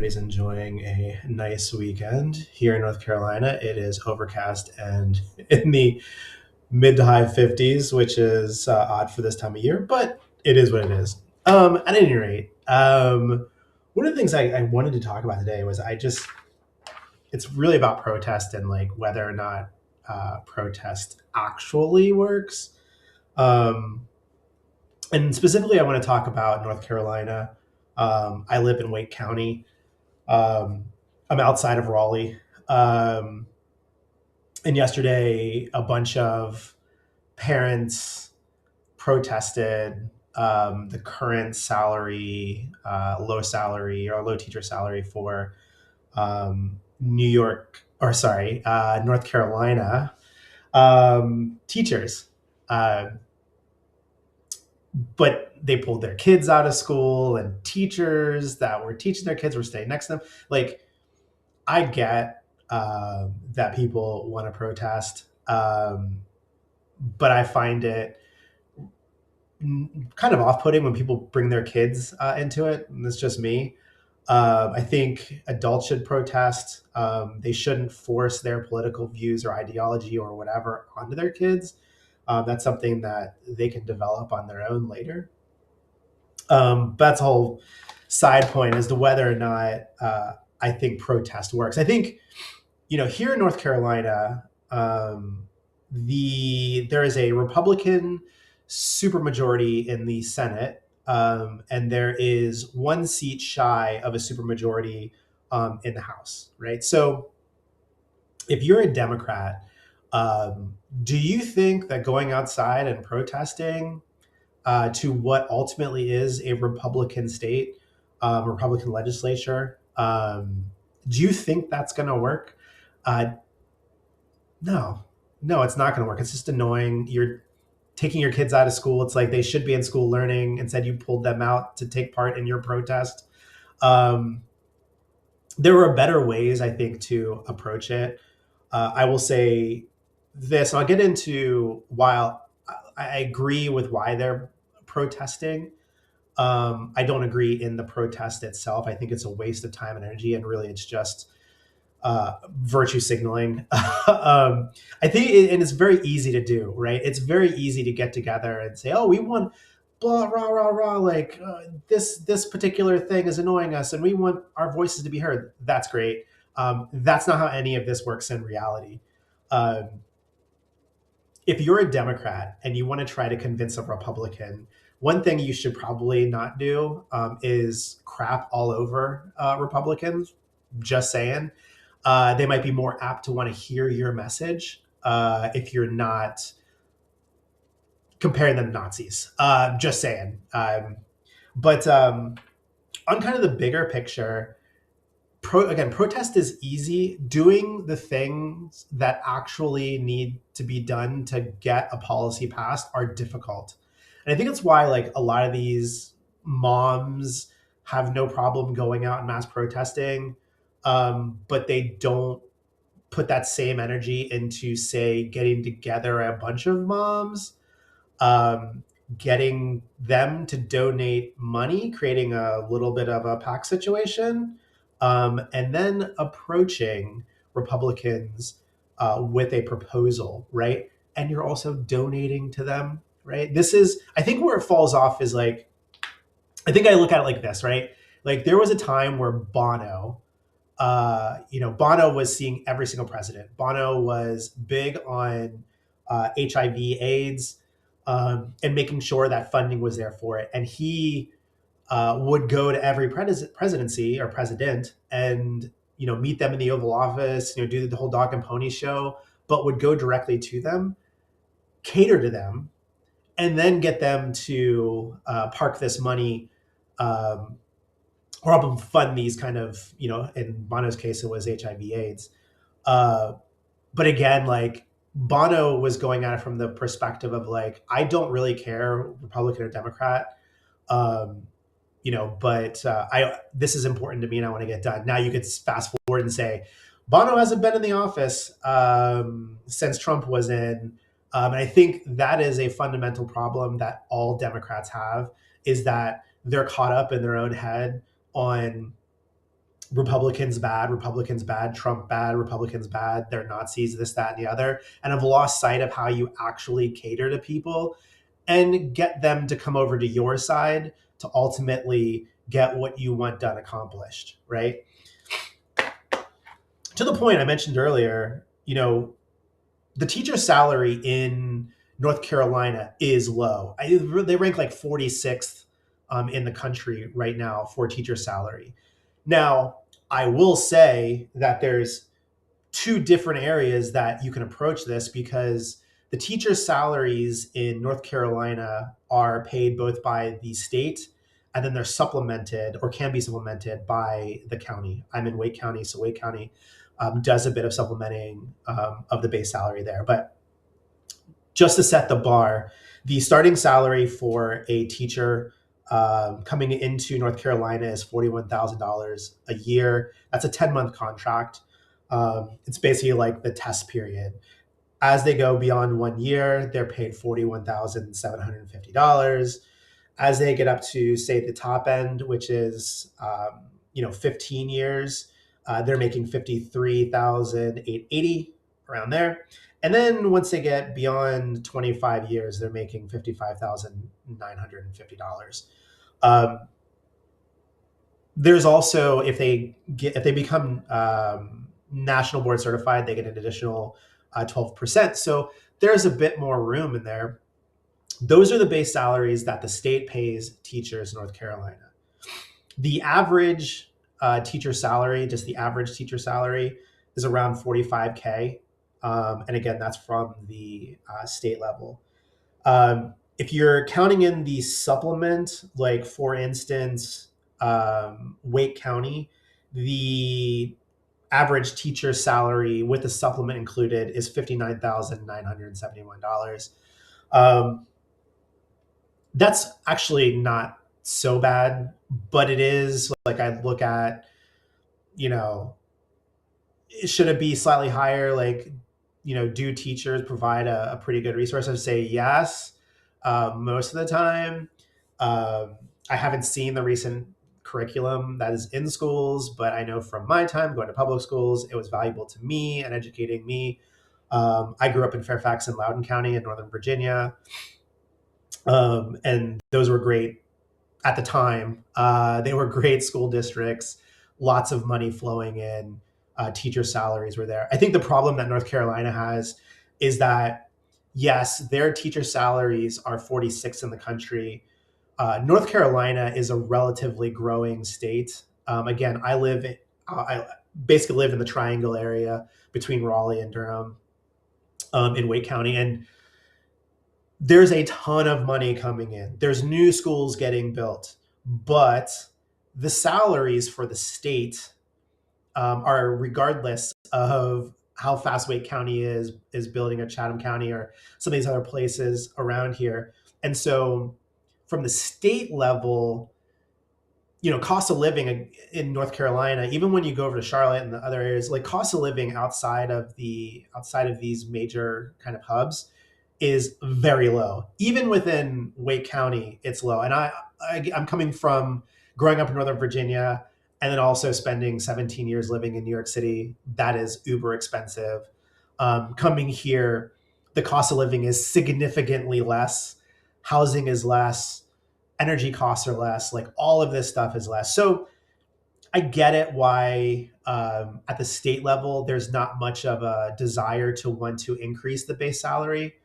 everybody's enjoying a nice weekend. Here in North Carolina, it is overcast and in the mid to high 50s, which is odd for this time of year, but it is what it is. At any rate, one of the things I wanted to talk about today was it's really about protest and like whether or not protest actually works. Um, and specifically, I want to talk about North Carolina. I live in Wake County. Um, I'm outside of Raleigh. Um, and yesterday, a bunch of parents protested the current low salary or low teacher salary for North Carolina teachers. Uh, but they pulled their kids out of school, and teachers that were teaching their kids were staying next to them. Like, I get that people want to protest, but I find it kind of off-putting when people bring their kids into it. And that's just me. I think adults should protest. They shouldn't force their political views or ideology or whatever onto their kids. That's something that they can develop on their own later. That's a whole side point as to whether or not I think protest works. I think here in North Carolina, there is a Republican supermajority in the Senate, and there is one seat shy of a supermajority in the House. Right. So if you're a Democrat, do you think that going outside and protesting to what ultimately is a Republican state, Republican legislature, do you think that's going to work? Uh, no, no, it's not going to work. It's just annoying. You're taking your kids out of school. It's like they should be in school learning. Instead, you pulled them out to take part in your protest. Um, there were better ways, I think, to approach it. I will say this, and I'll get into while I agree with why they're protesting. I don't agree in the protest itself. I think it's a waste of time and energy, and really, it's just virtue signaling. I think, and it's very easy to do, right? It's very easy to get together and say, "Oh, we want blah rah rah rah," like this particular thing is annoying us, and we want our voices to be heard. That's great. That's not how any of this works in reality. Um, if you're a Democrat and you want to try to convince a Republican, one thing you should probably not do is crap all over Republicans. Just saying. They might be more apt to want to hear your message if you're not comparing them to Nazis. Just saying. But on kind of the bigger picture, protest is easy. Doing the things that actually need to be done to get a policy passed are difficult. And I think it's why like a lot of these moms have no problem going out and mass protesting, but they don't put that same energy into, say, getting together a bunch of moms, getting them to donate money, creating a little bit of a PAC situation, and then approaching Republicans with a proposal, right? And you're also donating to them, right? This is, I think, where it falls off is like, I think I look at it like this, right? Like there was a time where Bono was seeing every single president. Bono was big on HIV/AIDS and making sure that funding was there for it. And he would go to every presidency or president and meet them in the Oval Office, do the whole dog and pony show, but would go directly to them, cater to them, and then get them to park this money um, or help them fund these kind of, in Bono's case, it was HIV/AIDS. Uh, but again, like Bono was going at it from the perspective of like, I don't really care, Republican or Democrat, um, but I this is important to me and I want to get done. Now you could fast forward and say, Bono hasn't been in the office since Trump was in. And I think that is a fundamental problem that all Democrats have, is that they're caught up in their own head on Republicans bad, Trump bad, Republicans bad, they're Nazis, this, that, and the other, and have lost sight of how you actually cater to people and get them to come over to your side to ultimately get what you want done accomplished, right? To the point I mentioned earlier, the teacher salary in North Carolina is low. They rank like 46th in the country right now for teacher salary. Now, I will say that there's two different areas that you can approach this, because the teacher salaries in North Carolina are paid both by the state, and then they're supplemented or can be supplemented by the county. I'm in Wake County, so Wake County does a bit of supplementing of the base salary there. But just to set the bar, the starting salary for a teacher coming into North Carolina is $41,000 a year. That's a 10-month contract. It's basically like the test period. As they go beyond 1 year, they're paid $41,750. As they get up to, say, the top end, which is 15 years, they're making $53,880, around there. And then once they get beyond 25 years, they're making $55,950. Um, there's also, if they become national board certified, they get an additional 12%. So there's a bit more room in there. Those are the base salaries that the state pays teachers in North Carolina. The average teacher salary, just the average teacher salary, is around 45K. And again, that's from the state level. If you're counting in the supplement, like for instance, Wake County, the average teacher salary with the supplement included is $59,971. That's actually not so bad, but it is like, I look at, should it be slightly higher? Like, do teachers provide a pretty good resource? I'd say yes, most of the time. I haven't seen the recent curriculum that is in schools, but I know from my time going to public schools, it was valuable to me and educating me. I grew up in Fairfax and Loudoun County in Northern Virginia, and those were great at the time. They were great school districts, lots of money flowing in. Teacher salaries were there. I think the problem that North Carolina has is that, yes, their teacher salaries are 46 in the country. North Carolina is a relatively growing state. Again, I basically live in the Triangle area between Raleigh and Durham, in Wake County, and there's a ton of money coming in. There's new schools getting built, but the salaries for the state are, regardless of how fast Wake County is building, or Chatham County, or some of these other places around here. And so from the state level, cost of living in North Carolina, even when you go over to Charlotte and the other areas, like cost of living outside of these major kind of hubs is very low. Even within Wake County, it's low. And I'm coming from growing up in Northern Virginia, and then also spending 17 years living in New York City. That is uber expensive. Coming here, the cost of living is significantly less. Housing is less. Energy costs are less. Like, all of this stuff is less. So I get it why at the state level, there's not much of a desire to want to increase the base salary.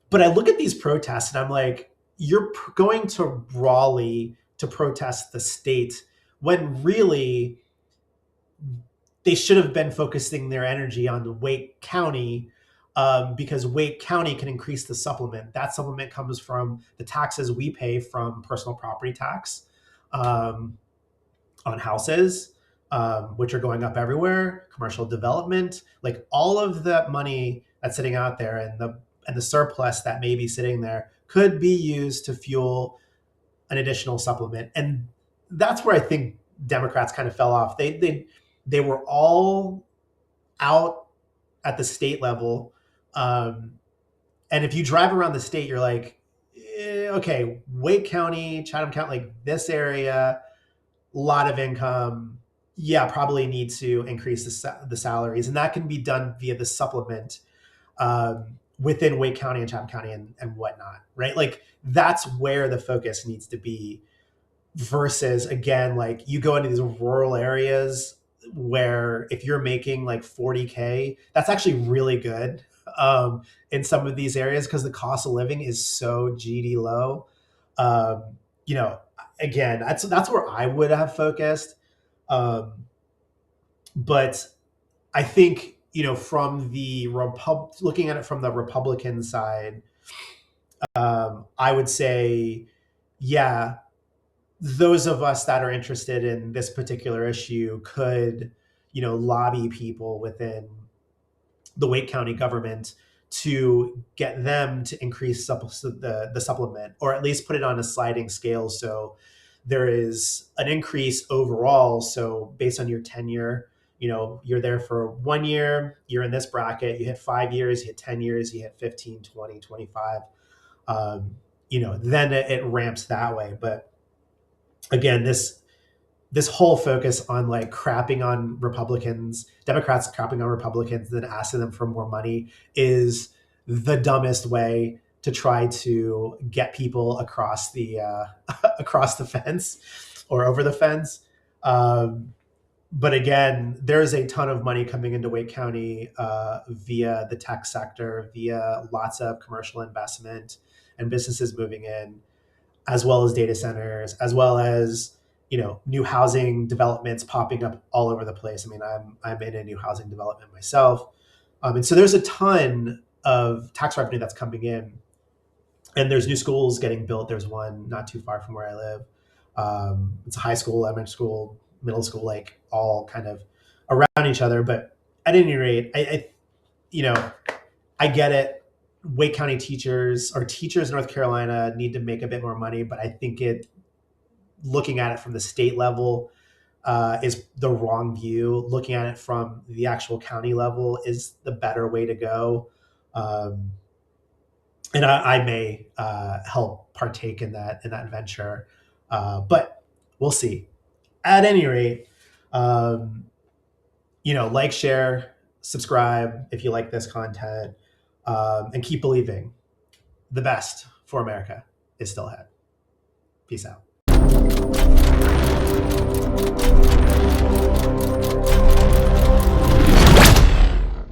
But I look at these protests and I'm like, you're going to Raleigh to protest the state, when really they should have been focusing their energy on Wake County, because Wake County can increase the supplement. That supplement comes from the taxes we pay from personal property tax on houses, which are going up everywhere, commercial development, like all of that money that's sitting out there, and the surplus that may be sitting there could be used to fuel an additional supplement. And that's where I think Democrats kind of fell off. They were all out at the state level, and if you drive around the state, you're like, okay, Wake County, Chatham County, like this area, a lot of income. yeah, probably need to increase the salaries, and that can be done via the supplement within Wake County and Chatham County and whatnot, right? Like that's where the focus needs to be versus again, like you go into these rural areas where if you're making like 40K, that's actually really good in some of these areas because the cost of living is so GD low. Um, you know, again, that's where I would have focused. Um, but I think from the looking at it from the Republican side, I would say, yeah, those of us that are interested in this particular issue could, lobby people within the Wake County government to get them to increase the supplement, or at least put it on a sliding scale. So there is an increase overall. So based on your tenure, you're there for 1 year, you're in this bracket, you hit 5 years, you hit 10 years, you hit 15, 20, 25. Then it ramps that way. But again, this whole focus on like crapping on Republicans, Democrats crapping on Republicans, then asking them for more money is the dumbest way to try to get people across the across the fence or over the fence. But again, there's a ton of money coming into Wake County via the tech sector, via lots of commercial investment and businesses moving in, as well as data centers, as well as new housing developments popping up all over the place. I mean, I'm in a new housing development myself, and so there's a ton of tax revenue that's coming in, and there's new schools getting built. There's one not too far from where I live. It's a high school, elementary school, middle school, like all kind of around each other. But at any rate, you know I get it. Wake County teachers or teachers in North Carolina need to make a bit more money, but I think looking at it from the state level is the wrong view. Looking at it from the actual county level is the better way to go. And I may help partake in that venture, but we'll see. At any rate, like, share, subscribe if you like this content, and keep believing. The best for America is still ahead. Peace out.